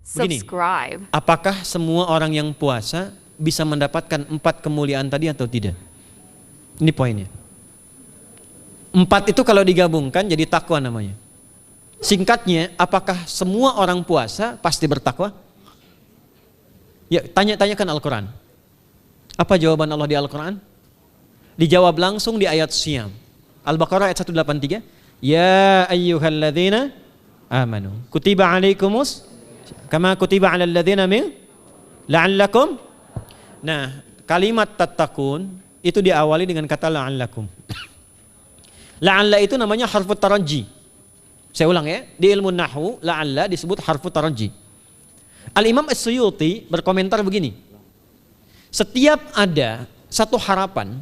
Begini, subscribe. apakah semua orang yang puasa bisa mendapatkan 4 kemuliaan tadi atau tidak? Ini poinnya. 4 itu kalau digabungkan jadi takwa namanya. Singkatnya, apakah semua orang puasa pasti bertakwa? Ya, tanyakan Al-Quran. Apa jawaban Allah di Al-Quran? Dijawab langsung di ayat Siyam. Al-Baqarah ayat 183. Ya ayyuhalladzina amanu kutiba alaikumus kama kutiba alal ladzina min la'allakum. Nah, kalimat tattaqun itu diawali dengan kata la'allakum. La'alla itu namanya harfu taraji. Saya ulang ya, di ilmu nahwu la'alla disebut harfu taraji. Al-Imam As-Suyuti berkomentar begini. Setiap ada satu harapan,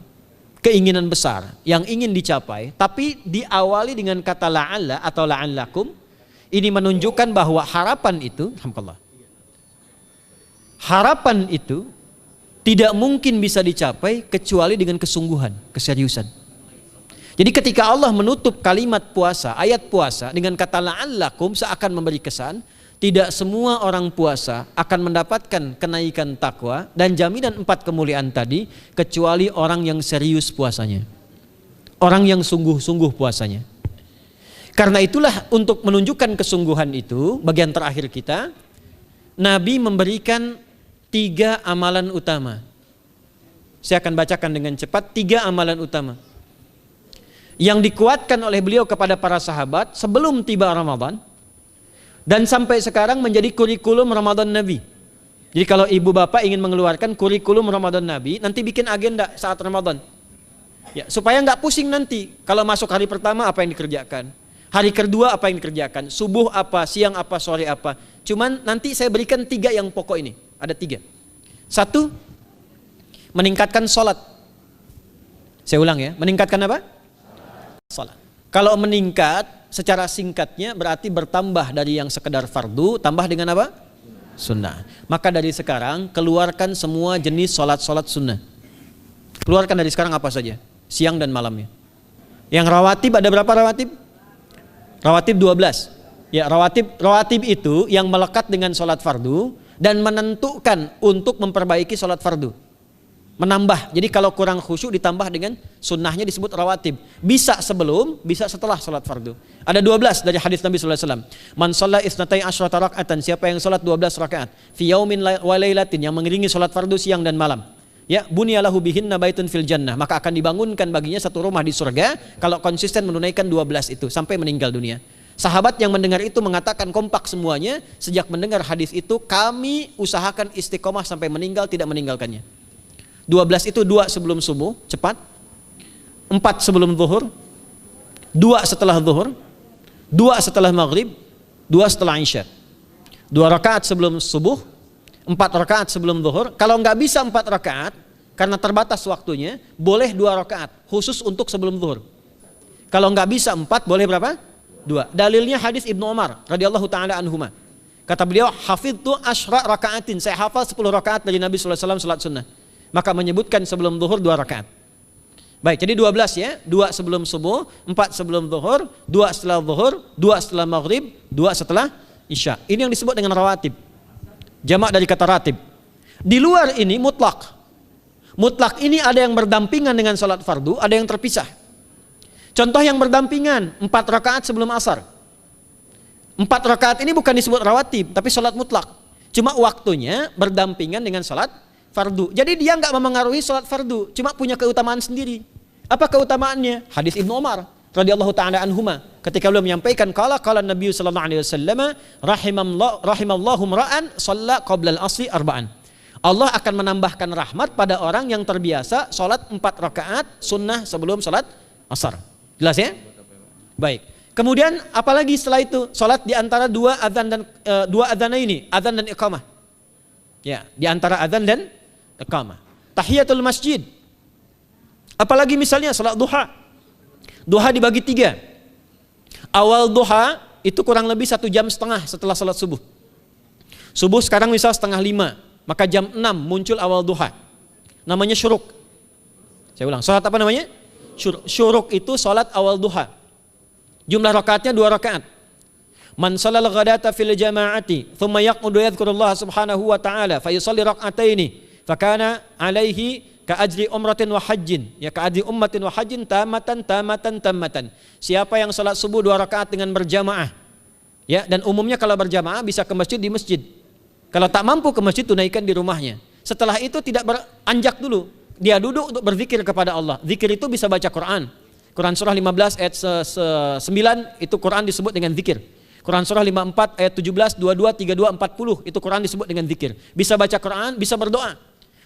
keinginan besar yang ingin dicapai, tapi diawali dengan kata la'alla atau la'allakum, ini menunjukkan bahwa harapan itu, alhamdulillah, harapan itu tidak mungkin bisa dicapai kecuali dengan kesungguhan, keseriusan. Jadi ketika Allah menutup kalimat puasa, ayat puasa dengan kata la'allakum, seakan memberi kesan tidak semua orang puasa akan mendapatkan kenaikan takwa dan jaminan 4 kemuliaan tadi kecuali orang yang serius puasanya, orang yang sungguh-sungguh puasanya. Karena itulah untuk menunjukkan kesungguhan itu, bagian terakhir kita, Nabi memberikan 3 amalan utama. Saya akan bacakan dengan cepat 3 amalan utama yang dikuatkan oleh beliau kepada para sahabat sebelum tiba Ramadan dan sampai sekarang menjadi kurikulum Ramadan Nabi. Jadi kalau ibu bapak ingin mengeluarkan kurikulum Ramadan Nabi, nanti bikin agenda saat Ramadan ya, supaya nggak pusing nanti kalau masuk hari pertama apa yang dikerjakan, hari kedua apa yang dikerjakan, subuh apa, siang apa, sore apa. Cuman nanti saya berikan 3 yang pokok ini. Ada 3. 1, meningkatkan sholat. Saya ulang ya, meningkatkan apa? Sholat. Kalau meningkat secara singkatnya berarti bertambah dari yang sekedar fardu, tambah dengan apa? Sunnah. Maka dari sekarang keluarkan semua jenis sholat-sholat sunnah. Keluarkan dari sekarang apa saja, siang dan malamnya. Yang rawatib ada berapa rawatib? Rawatib 12. Ya, rawatib itu yang melekat dengan sholat fardu dan menentukan untuk memperbaiki sholat fardu. Menambah, jadi kalau kurang khusyuk ditambah dengan sunnahnya disebut rawatib. Bisa sebelum, bisa setelah sholat fardu. Ada 12 dari hadis Nabi SAW. Man shalla isnatai asyrata raka'atan, siapa yang sholat 12 rakaat fi yaumin wa lailatin, yang mengiringi sholat fardu siang dan malam, ya, bunyalahu bihinna baitun fil jannah, maka akan dibangunkan baginya satu rumah di surga kalau konsisten menunaikan 12 itu sampai meninggal dunia. Sahabat yang mendengar itu mengatakan kompak semuanya, sejak mendengar hadis itu kami usahakan istiqomah sampai meninggal tidak meninggalkannya. 12 itu 2 sebelum subuh, cepat. 4 sebelum zuhur, 2 setelah zuhur, 2 setelah maghrib, 2 setelah isya. 2 rakaat sebelum subuh, 4 rakaat sebelum zuhur. Kalau nggak bisa 4 rakaat karena terbatas waktunya, boleh 2 rakaat khusus untuk sebelum zuhur. Kalau nggak bisa 4, boleh berapa? 2. Dalilnya hadis Ibnu Umar radhiyallahu taala anhuma. Kata beliau, hafidtu asyra rakaatin, saya hafal 10 rakaat dari Nabi sallallahu alaihi wasallam salat sunnah. Maka menyebutkan sebelum zuhur 2 rakaat. Baik, jadi 12 ya, 2 sebelum subuh, 4 sebelum zuhur, 2 setelah zuhur, 2 setelah maghrib, 2 setelah isya. Ini yang disebut dengan rawatib. Jamak dari kata ratib. Di luar ini mutlak. Mutlak ini ada yang berdampingan dengan salat fardu, ada yang terpisah. Contoh yang berdampingan, 4 rakaat sebelum asar. 4 rakaat ini bukan disebut rawatib, tapi salat mutlak. Cuma waktunya berdampingan dengan salat fardu. Jadi dia nggak memengaruhi salat fardu, cuma punya keutamaan sendiri. Apa keutamaannya? Hadis Ibnu Umar radhiyallahu taala anhuma, ketika beliau menyampaikan qala Nabi sallallahu alaihi wasallam rahimallahu ra'an shalla qabla al-asri arba'an. Allah akan menambahkan rahmat pada orang yang terbiasa salat 4 rakaat sunnah sebelum salat asar. Jelas ya? Baik. Kemudian apalagi setelah itu? Salat di antara 2 adzan dan 2 adzan ini, adzan dan iqamah. Ya, di antara adzan dan iqamah. Tahiyatul masjid. Apalagi misalnya salat duha. Duha dibagi 3. Awal duha itu kurang lebih 1,5 jam setelah salat subuh. Subuh sekarang misal 4:30, maka jam 6 muncul awal duha. Namanya syuruk. Saya ulang, salat apa namanya? Syuruk itu salat awal duha. Jumlah rakaatnya 2 rakaat. Man shalal ghadata fil jama'ati thumma yaqudu yadhkurullah subhanahu wa ta'ala fa yusalli rak'ataini fakana alaihi ka ajri umratin wa hajjin, ya ka ajri ummatin wa hajjin tamatan. Siapa yang salat subuh 2 rakaat dengan berjamaah, ya, dan umumnya kalau berjamaah bisa ke masjid di masjid. Kalau tak mampu ke masjid, tunaikan di rumahnya. Setelah itu tidak beranjak dulu, dia duduk untuk berzikir kepada Allah. Zikir itu bisa baca Quran. Quran surah 15 ayat 9 itu Quran disebut dengan zikir. Quran surah 54 ayat 17, 22, 32, 40 itu Quran disebut dengan zikir. Bisa baca Quran, bisa berdoa.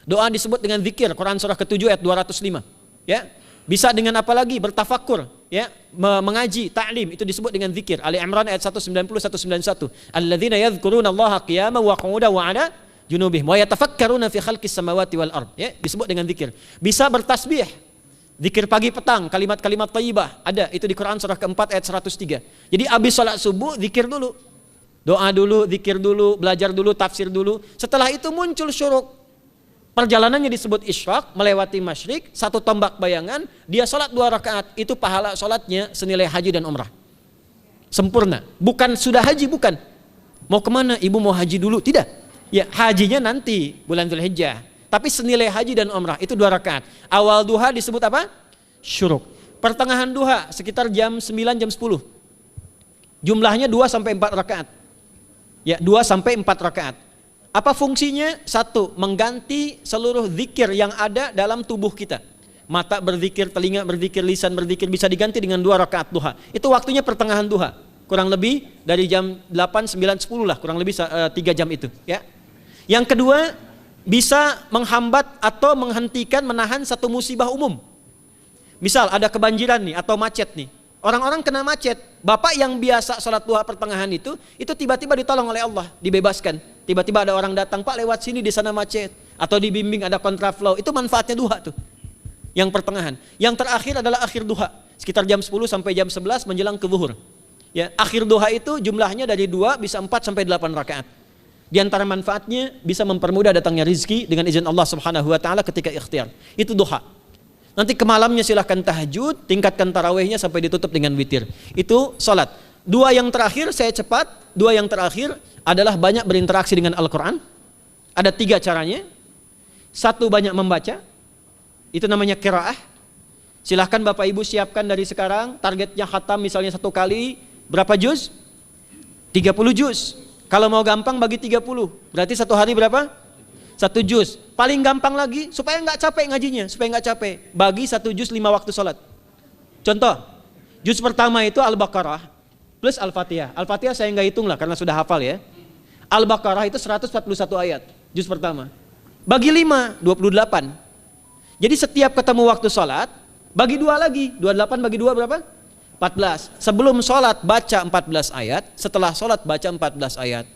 Doa disebut dengan zikir. Quran surah ke-7 ayat 205. Ya. Bisa dengan apa lagi? Bertafakur, ya, mengaji, ta'lim, itu disebut dengan zikir. Ali Imran ayat 190 191. Alladzina yadhkuruna Allaha qiyaman wa qu'udan wa 'ala junubihim wa yatafakkaruna fi khalqis samawati wal ard, ya, disebut dengan zikir. Bisa bertasbih. Zikir pagi petang, kalimat-kalimat thayyibah, ada itu di Quran surah ke-4 ayat 103. Jadi habis salat subuh zikir dulu. Doa dulu, zikir dulu, belajar dulu, tafsir dulu. Setelah itu muncul syuruk. Perjalanannya disebut isyraq, melewati masyrik, 1 tombak bayangan, dia salat 2 rakaat, itu pahala salatnya senilai haji dan umrah. Sempurna. Bukan sudah haji, bukan. Mau kemana? Ibu mau haji dulu? Tidak. Ya, hajinya nanti bulan Dzulhijjah. Tapi senilai haji dan umrah itu 2 rakaat. Awal duha disebut apa? Syuruk. Pertengahan duha sekitar jam 9 jam 10. Jumlahnya 2 sampai 4 rakaat. Ya, 2 sampai 4 rakaat. Apa fungsinya? 1, mengganti seluruh zikir yang ada dalam tubuh kita. Mata berzikir, telinga berzikir, lisan berzikir, bisa diganti dengan 2 rakaat duha. Itu waktunya pertengahan duha. Kurang lebih dari jam 8, 9, 10 lah, kurang lebih 3 jam itu, ya. Yang kedua, bisa menghambat atau menghentikan, menahan satu musibah umum. Misal ada kebanjiran nih atau macet nih. Orang-orang kena macet. Bapak yang biasa sholat duha pertengahan itu tiba-tiba ditolong oleh Allah, dibebaskan. Tiba-tiba ada orang datang, Pak lewat sini di sana macet. Atau dibimbing ada kontraflow. Itu manfaatnya duha tuh. Yang pertengahan. Yang terakhir adalah akhir duha. Sekitar jam 10 sampai jam 11 menjelang ke zuhur. Ya, akhir duha itu jumlahnya dari 2 bisa 4 sampai 8 rakaat. Di antara manfaatnya bisa mempermudah datangnya rizki dengan izin Allah Subhanahu wa taala ketika ikhtiar. Itu duha. Nanti ke malamnya silahkan tahajud, tingkatkan tarawihnya sampai ditutup dengan witir. Itu salat. 2 yang terakhir saya cepat, 2 yang terakhir adalah banyak berinteraksi dengan Al-Qur'an. Ada 3 caranya. 1, banyak membaca. Itu namanya qiraah. Silahkan Bapak Ibu siapkan dari sekarang, targetnya khatam misalnya 1 kali berapa juz? 30 juz. Kalau mau gampang bagi 30, berarti 1 hari berapa? 1 juz. Paling gampang lagi, supaya nggak capek ngajinya, supaya nggak capek, bagi 1 juz 5 waktu sholat. Contoh, juz pertama itu Al-Baqarah plus Al-Fatihah. Al-Fatihah saya nggak hitung lah karena sudah hafal ya. Al-Baqarah itu 141 ayat, juz pertama. Bagi 5, 28. Jadi setiap ketemu waktu sholat, bagi 2 lagi, 28 bagi 2 berapa? 14. Sebelum sholat baca 14 ayat, setelah sholat baca 14 ayat.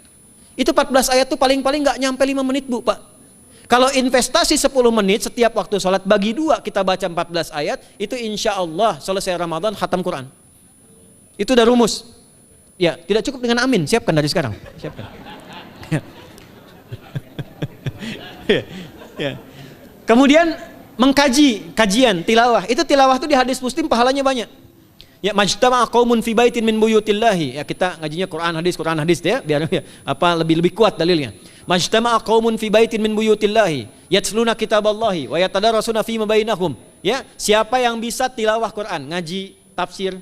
Itu 14 ayat tuh paling-paling nggak nyampe 5 menit Bu, Pak. Kalau investasi 10 menit setiap waktu sholat, bagi 2 kita baca 14 ayat, itu insya Allah selesai Ramadan khatam Quran. Itu udah rumus. Ya, tidak cukup dengan amin, siapkan dari sekarang. Siapkan. Ya. Kemudian mengkaji, kajian, tilawah. Itu tilawah itu di hadis Muslim pahalanya banyak. Ya, majtama'a qaumun fi baitin min buyutillahi. Ya, kita ngajinya Quran hadis ya, biar ya, lebih kuat dalilnya. Majtama'a qaumun fi baitin min buyutillahi yatluna kitaballahi wa yatadarasuna fima bainahum. Ya, siapa yang bisa tilawah Quran, ngaji, tafsir,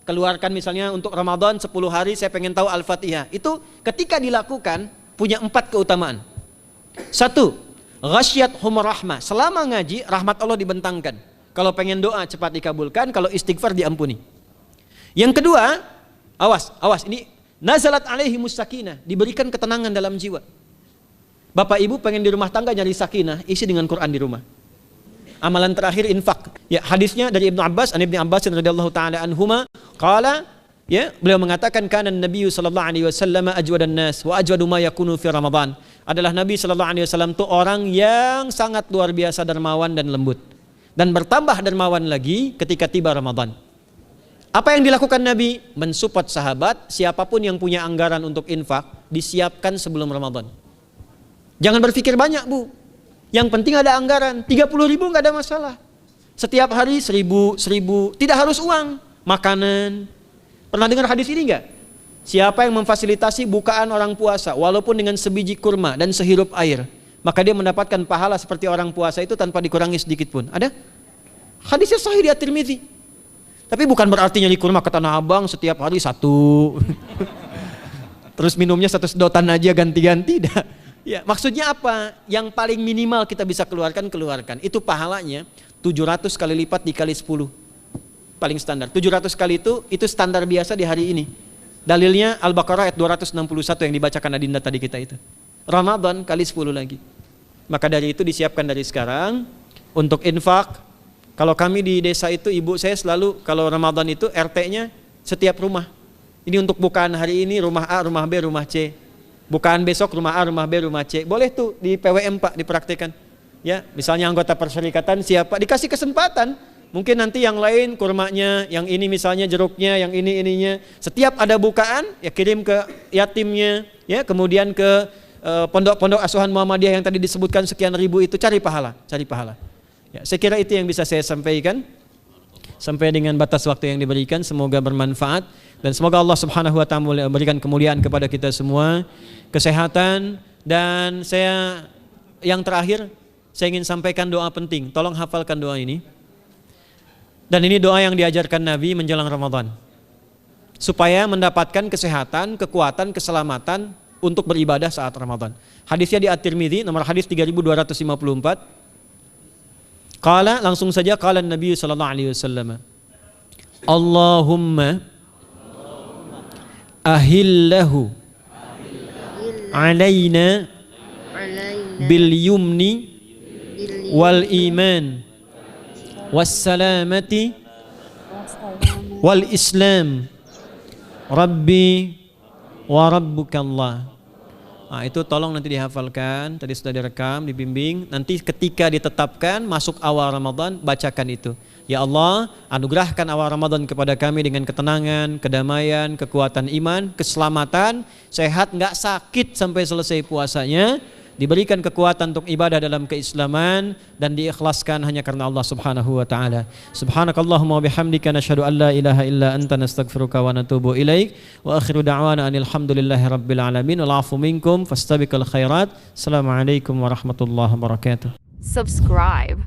keluarkan misalnya untuk Ramadan 10 hari saya pengen tahu Al-Fatihah. Itu ketika dilakukan punya 4 keutamaan. 1, ghasyiyatuhum rahmah. Selama ngaji rahmat Allah dibentangkan. Kalau pengen doa cepat dikabulkan, kalau istighfar diampuni. Yang kedua, awas ini nazalat alaihimus sakinah, diberikan ketenangan dalam jiwa. Bapak Ibu pengen di rumah tangga nyari sakinah, isi dengan Quran di rumah. Amalan terakhir infak. Ya, hadisnya dari Ibnu Abbas, Ibnu Abbas radhiyallahu taala anhuma, qala, ya, beliau mengatakan kana Nabi sallallahu alaihi wasallam ajwadan nas wa ajwadu ma yakunu fi Ramadan. Adalah Nabi sallallahu alaihi wasallam itu orang yang sangat luar biasa dermawan dan lembut. Dan bertambah dermawan lagi ketika tiba Ramadan. Apa yang dilakukan Nabi? Mensupport sahabat, siapapun yang punya anggaran untuk infak, disiapkan sebelum Ramadan. Jangan berpikir banyak Bu. Yang penting ada anggaran, 30.000 nggak ada masalah. Setiap hari 1.000, tidak harus uang, makanan. Pernah dengar hadis ini nggak? Siapa yang memfasilitasi bukaan orang puasa walaupun dengan sebiji kurma dan sehirup air, maka dia mendapatkan pahala seperti orang puasa itu tanpa dikurangi sedikit pun. Ada? Hadisnya sahih di At-Tirmidzi. Tapi bukan berarti nyari kurma ke Tanah Abang setiap hari satu. Terus minumnya satu sedotan aja ganti-ganti. Ya, maksudnya apa? Yang paling minimal kita bisa keluarkan. Itu pahalanya 700 kali lipat dikali 10. Paling standar. 700 kali itu standar biasa di hari ini. Dalilnya Al-Baqarah ayat 261 yang dibacakan Adinda tadi kita itu. Ramadan kali 10 lagi. Maka dari itu disiapkan dari sekarang untuk infak. Kalau kami di desa itu, ibu saya selalu kalau Ramadan itu RT-nya setiap rumah. Ini untuk bukaan hari ini rumah A, rumah B, rumah C. Bukaan besok rumah A, rumah B, rumah C. Boleh tuh di PWM Pak dipraktikkan. Ya, misalnya anggota perserikatan siapa dikasih kesempatan. Mungkin nanti yang lain kurmanya, yang ini misalnya jeruknya, yang ini ininya. Setiap ada bukaan ya kirim ke yatimnya, ya kemudian ke pondok-pondok asuhan Muhammadiyah yang tadi disebutkan sekian ribu itu, cari pahala. Ya, saya kira itu yang bisa saya sampaikan sampai dengan batas waktu yang diberikan. Semoga bermanfaat dan semoga Allah Subhanahu wa taala memberikan kemuliaan kepada kita semua, kesehatan, dan yang terakhir saya ingin sampaikan doa penting. Tolong hafalkan doa ini. Dan ini doa yang diajarkan Nabi menjelang Ramadan. Supaya mendapatkan kesehatan, kekuatan, keselamatan untuk beribadah saat Ramadan. Hadisnya di At-Tirmidzi nomor hadis 3254. Qala, langsung saja qala Nabi sallallahu alaihi wasallam. Allahumma ahillahu alaina bil yumni wal iman wassalamati wal islam rabbi wa rabbukallah. Itu tolong nanti dihafalkan, tadi sudah direkam, dibimbing. Nanti ketika ditetapkan masuk awal Ramadan, bacakan itu. Ya Allah, anugerahkan awal Ramadan kepada kami dengan ketenangan, kedamaian, kekuatan iman, keselamatan, sehat, nggak sakit sampai selesai puasanya. Diberikan kekuatan untuk ibadah dalam keislaman dan diikhlaskan hanya karena Allah Subhanahu wa taala. Subhanakallahumma wa bihamdika nasyhadu an la ilaha illa anta nastaghfiruka wa natubu ilaik wa akhiru da'wana anil hamdulillahi rabbil alamin wal 'afu minkum fastabiqul khairat. Assalamualaikum warahmatullahi wabarakatuh. Subscribe.